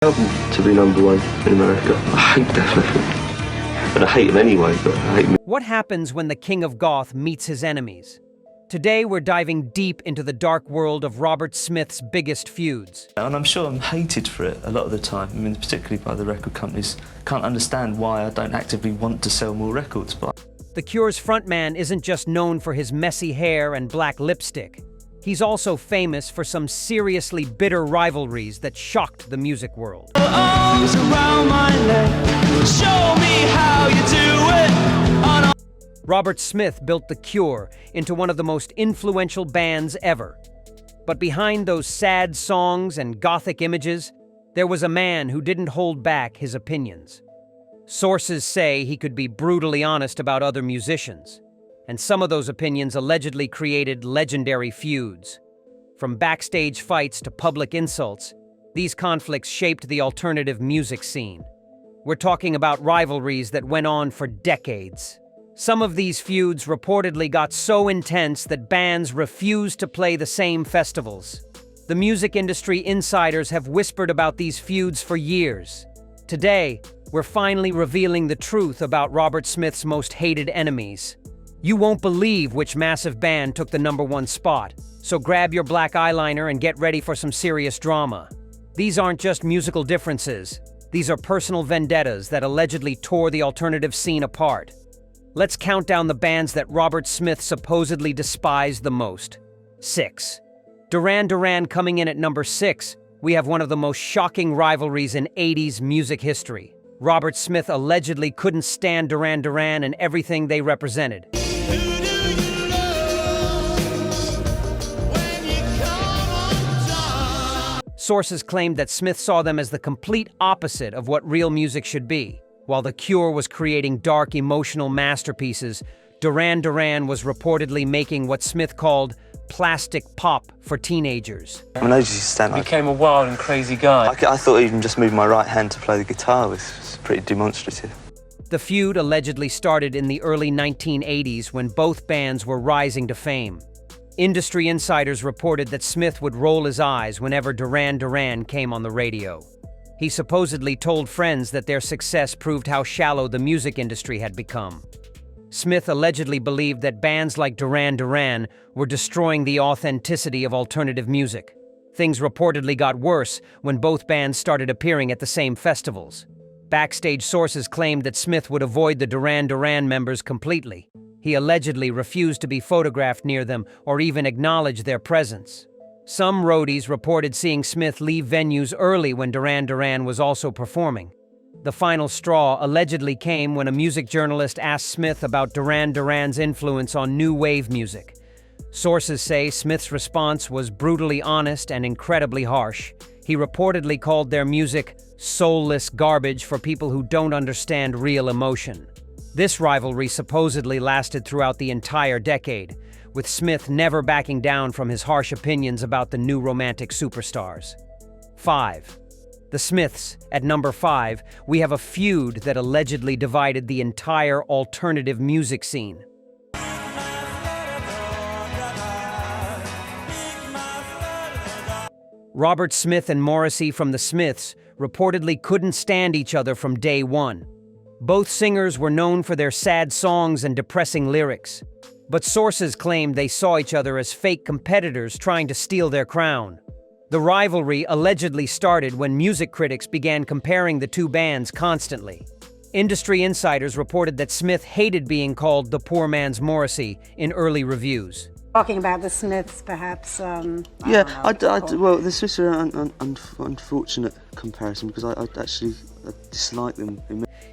Album to be #1 in America. I hate Def Leppard. And I hate him anyway, but I hate him. What happens when the king of goth meets his enemies? Today we're diving deep into the dark world of Robert Smith's biggest feuds. And I'm sure I'm hated for it a lot of the time, I mean, particularly by the record companies. Can't understand why I don't actively want to sell more records, but... The Cure's frontman isn't just known for his messy hair and black lipstick. He's also famous for some seriously bitter rivalries that shocked the music world. Arms around my neck, show me how you do it. Robert Smith built The Cure into one of the most influential bands ever. But behind those sad songs and gothic images, there was a man who didn't hold back his opinions. Sources say he could be brutally honest about other musicians, and some of those opinions allegedly created legendary feuds. From backstage fights to public insults, these conflicts shaped the alternative music scene. We're talking about rivalries that went on for decades. Some of these feuds reportedly got so intense that bands refused to play the same festivals. The music industry insiders have whispered about these feuds for years. Today, we're finally revealing the truth about Robert Smith's most hated enemies. You won't believe which massive band took the #1 spot, so grab your black eyeliner and get ready for some serious drama. These aren't just musical differences. These are personal vendettas that allegedly tore the alternative scene apart. Let's count down the bands that Robert Smith supposedly despised the most. 6. Duran Duran coming in at number 6, we have one of the most shocking rivalries in 80s music history. Robert Smith allegedly couldn't stand Duran Duran and everything they represented. Sources claimed that Smith saw them as the complete opposite of what real music should be. While The Cure was creating dark, emotional masterpieces, Duran Duran was reportedly making what Smith called plastic pop for teenagers. I mean, I used to stand He became a wild and crazy guy. I thought even just moving my right hand to play the guitar was pretty demonstrative. The feud allegedly started in the early 1980s when both bands were rising to fame. Industry insiders reported that Smith would roll his eyes whenever Duran Duran came on the radio. He supposedly told friends that their success proved how shallow the music industry had become. Smith allegedly believed that bands like Duran Duran were destroying the authenticity of alternative music. Things reportedly got worse when both bands started appearing at the same festivals. Backstage sources claimed that Smith would avoid the Duran Duran members completely. He allegedly refused to be photographed near them or even acknowledge their presence. Some roadies reported seeing Smith leave venues early when Duran Duran was also performing. The final straw allegedly came when a music journalist asked Smith about Duran Duran's influence on new wave music. Sources say Smith's response was brutally honest and incredibly harsh. He reportedly called their music soulless garbage for people who don't understand real emotion. This rivalry supposedly lasted throughout the entire decade, with Smith never backing down from his harsh opinions about the new romantic superstars. 5. The Smiths. At number 5, we have a feud that allegedly divided the entire alternative music scene. Robert Smith and Morrissey from the Smiths reportedly couldn't stand each other from day one. Both singers were known for their sad songs and depressing lyrics, but sources claimed they saw each other as fake competitors trying to steal their crown. The rivalry allegedly started when music critics began comparing the two bands constantly. Industry insiders reported that Smith hated being called the poor man's Morrissey in early reviews. Talking about the Smiths, perhaps. Well, the Smiths are an unfortunate comparison because I dislike them.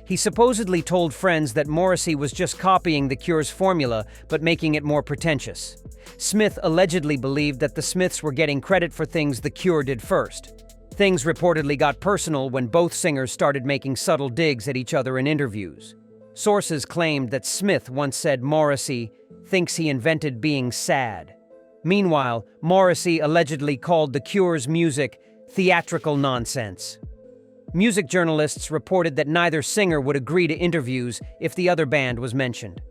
He supposedly told friends that Morrissey was just copying The Cure's formula, but making it more pretentious. Smith allegedly believed that the Smiths were getting credit for things The Cure did first. Things reportedly got personal when both singers started making subtle digs at each other in interviews. Sources claimed that Smith once said Morrissey thinks he invented being sad. Meanwhile, Morrissey allegedly called The Cure's music theatrical nonsense. Music journalists reported that neither singer would agree to interviews if the other band was mentioned.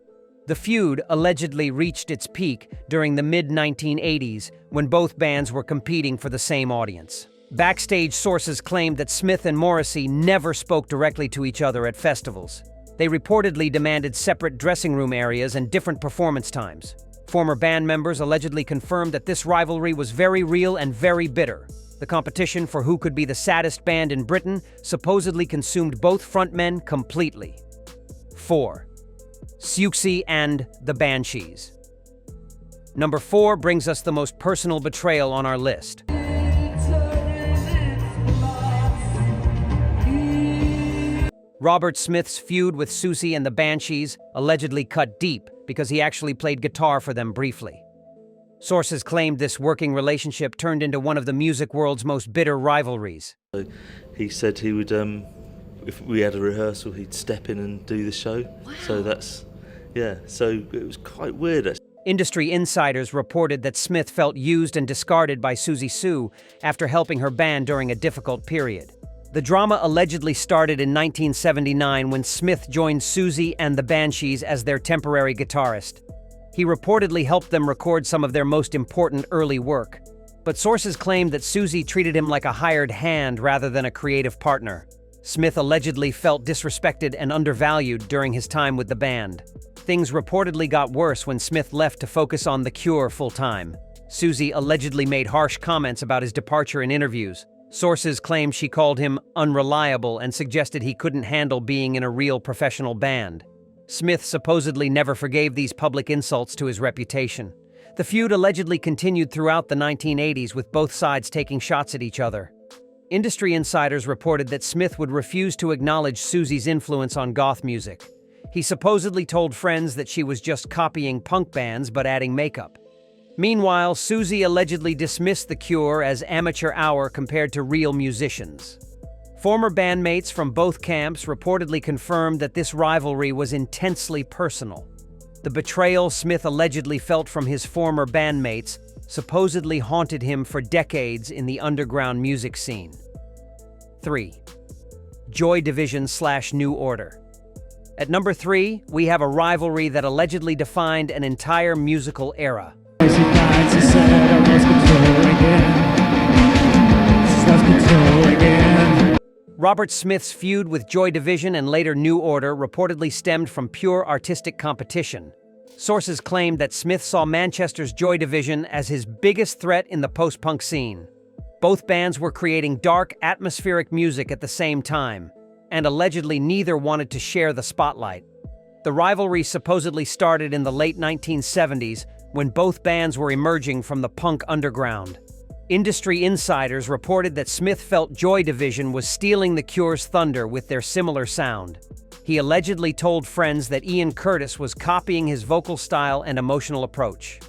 The feud allegedly reached its peak during the mid-1980s when both bands were competing for the same audience. Backstage sources claimed that Smith and Morrissey never spoke directly to each other at festivals. They reportedly demanded separate dressing room areas and different performance times. Former band members allegedly confirmed that this rivalry was very real and very bitter. The competition for who could be the saddest band in Britain supposedly consumed both frontmen completely. 4. Siouxsie and the Banshees. Number 4 brings us the most personal betrayal on our list. Robert Smith's feud with Siouxsie and the Banshees allegedly cut deep because he actually played guitar for them briefly. Sources claimed this working relationship turned into one of the music world's most bitter rivalries. He said he would, if we had a rehearsal, he'd step in and do the show. Wow. So it was quite weird. Industry insiders reported that Smith felt used and discarded by Siouxsie after helping her band during a difficult period. The drama allegedly started in 1979 when Smith joined Siouxsie and the Banshees as their temporary guitarist. He reportedly helped them record some of their most important early work. But sources claimed that Siouxsie treated him like a hired hand rather than a creative partner. Smith allegedly felt disrespected and undervalued during his time with the band. Things reportedly got worse when Smith left to focus on The Cure full-time. Siouxsie allegedly made harsh comments about his departure in interviews. Sources claim she called him unreliable and suggested he couldn't handle being in a real professional band. Smith supposedly never forgave these public insults to his reputation. The feud allegedly continued throughout the 1980s, with both sides taking shots at each other. Industry insiders reported that Smith would refuse to acknowledge Siouxsie's influence on goth music. He supposedly told friends that she was just copying punk bands but adding makeup. Meanwhile, Siouxsie allegedly dismissed The Cure as amateur hour compared to real musicians. Former bandmates from both camps reportedly confirmed that this rivalry was intensely personal. The betrayal Smith allegedly felt from his former bandmates supposedly haunted him for decades in the underground music scene. 3. Joy Division/New Order. At number 3, we have a rivalry that allegedly defined an entire musical era. Robert Smith's feud with Joy Division and later New Order reportedly stemmed from pure artistic competition. Sources claimed that Smith saw Manchester's Joy Division as his biggest threat in the post-punk scene. Both bands were creating dark, atmospheric music at the same time, and allegedly neither wanted to share the spotlight. The rivalry supposedly started in the late 1970s when both bands were emerging from the punk underground. Industry insiders reported that Smith felt Joy Division was stealing The Cure's thunder with their similar sound. He allegedly told friends that Ian Curtis was copying his vocal style and emotional approach.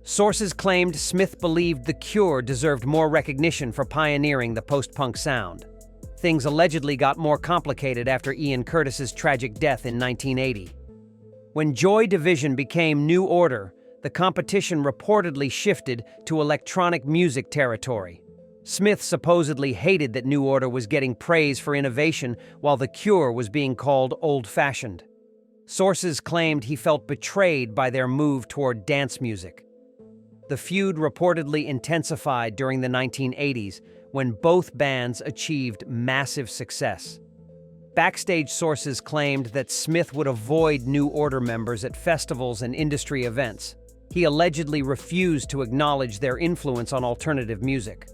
Sources claimed Smith believed The Cure deserved more recognition for pioneering the post-punk sound. Things allegedly got more complicated after Ian Curtis's tragic death in 1980. When Joy Division became New Order, the competition reportedly shifted to electronic music territory. Smith supposedly hated that New Order was getting praise for innovation while The Cure was being called old-fashioned. Sources claimed he felt betrayed by their move toward dance music. The feud reportedly intensified during the 1980s when both bands achieved massive success. Backstage sources claimed that Smith would avoid New Order members at festivals and industry events. He allegedly refused to acknowledge their influence on alternative music.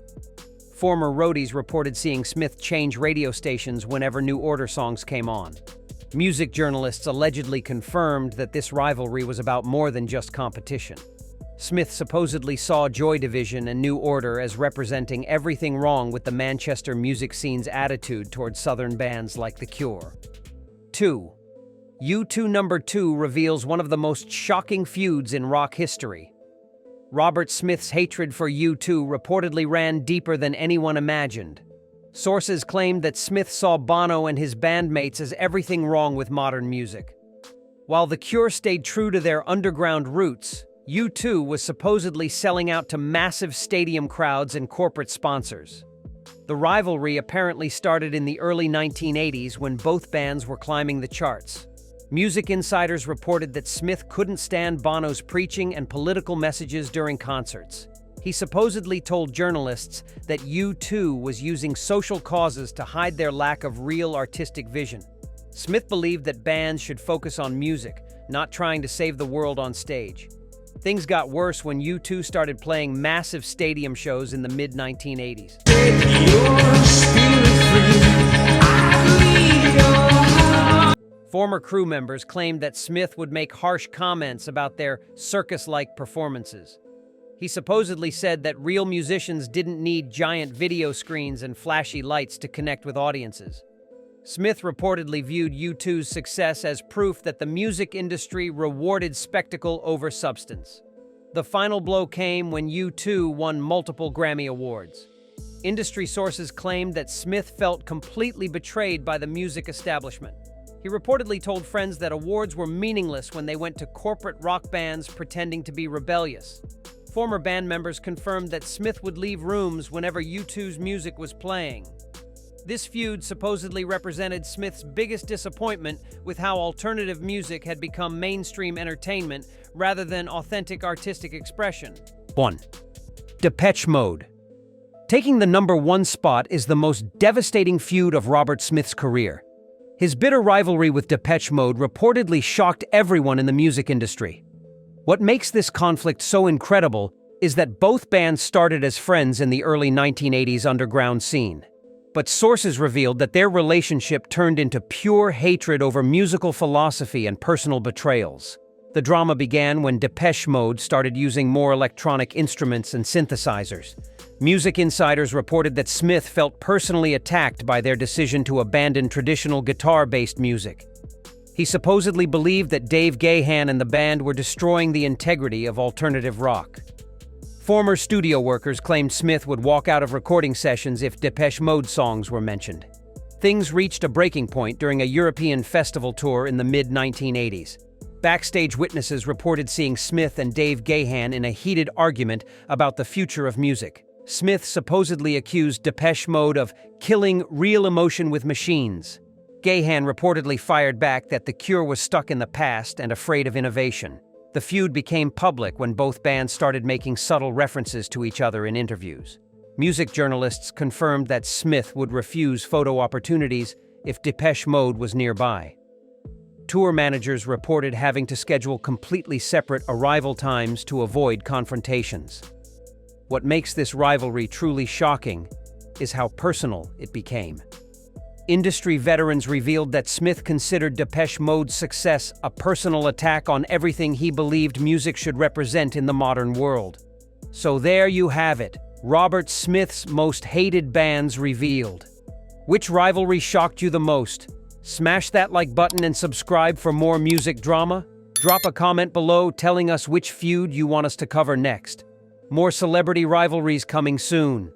Former roadies reported seeing Smith change radio stations whenever New Order songs came on. Music journalists allegedly confirmed that this rivalry was about more than just competition. Smith supposedly saw Joy Division and New Order as representing everything wrong with the Manchester music scene's attitude toward Southern bands like The Cure. 2. U2 number 2 reveals one of the most shocking feuds in rock history. Robert Smith's hatred for U2 reportedly ran deeper than anyone imagined. Sources claimed that Smith saw Bono and his bandmates as everything wrong with modern music. While The Cure stayed true to their underground roots, U2 was supposedly selling out to massive stadium crowds and corporate sponsors. The rivalry apparently started in the early 1980s when both bands were climbing the charts. Music insiders reported that Smith couldn't stand Bono's preaching and political messages during concerts. He supposedly told journalists that U2 was using social causes to hide their lack of real artistic vision. Smith believed that bands should focus on music, not trying to save the world on stage. Things got worse when U2 started playing massive stadium shows in the mid-1980s. Former crew members claimed that Smith would make harsh comments about their circus-like performances. He supposedly said that real musicians didn't need giant video screens and flashy lights to connect with audiences. Smith reportedly viewed U2's success as proof that the music industry rewarded spectacle over substance. The final blow came when U2 won multiple Grammy Awards. Industry sources claimed that Smith felt completely betrayed by the music establishment. He reportedly told friends that awards were meaningless when they went to corporate rock bands pretending to be rebellious. Former band members confirmed that Smith would leave rooms whenever U2's music was playing. This feud supposedly represented Smith's biggest disappointment with how alternative music had become mainstream entertainment rather than authentic artistic expression. 1. Depeche Mode. Taking the #1 spot is the most devastating feud of Robert Smith's career. His bitter rivalry with Depeche Mode reportedly shocked everyone in the music industry. What makes this conflict so incredible is that both bands started as friends in the early 1980s underground scene. But sources revealed that their relationship turned into pure hatred over musical philosophy and personal betrayals. The drama began when Depeche Mode started using more electronic instruments and synthesizers. Music insiders reported that Smith felt personally attacked by their decision to abandon traditional guitar-based music. He supposedly believed that Dave Gahan and the band were destroying the integrity of alternative rock. Former studio workers claimed Smith would walk out of recording sessions if Depeche Mode songs were mentioned. Things reached a breaking point during a European festival tour in the mid-1980s. Backstage witnesses reported seeing Smith and Dave Gahan in a heated argument about the future of music. Smith supposedly accused Depeche Mode of killing real emotion with machines. Gahan reportedly fired back that the Cure was stuck in the past and afraid of innovation. The feud became public when both bands started making subtle references to each other in interviews. Music journalists confirmed that Smith would refuse photo opportunities if Depeche Mode was nearby. Tour managers reported having to schedule completely separate arrival times to avoid confrontations. What makes this rivalry truly shocking is how personal it became. Industry veterans revealed that Smith considered Depeche Mode's success a personal attack on everything he believed music should represent in the modern world. So there you have it, Robert Smith's most hated bands revealed. Which rivalry shocked you the most? Smash that like button and subscribe for more music drama. Drop a comment below telling us which feud you want us to cover next. More celebrity rivalries coming soon.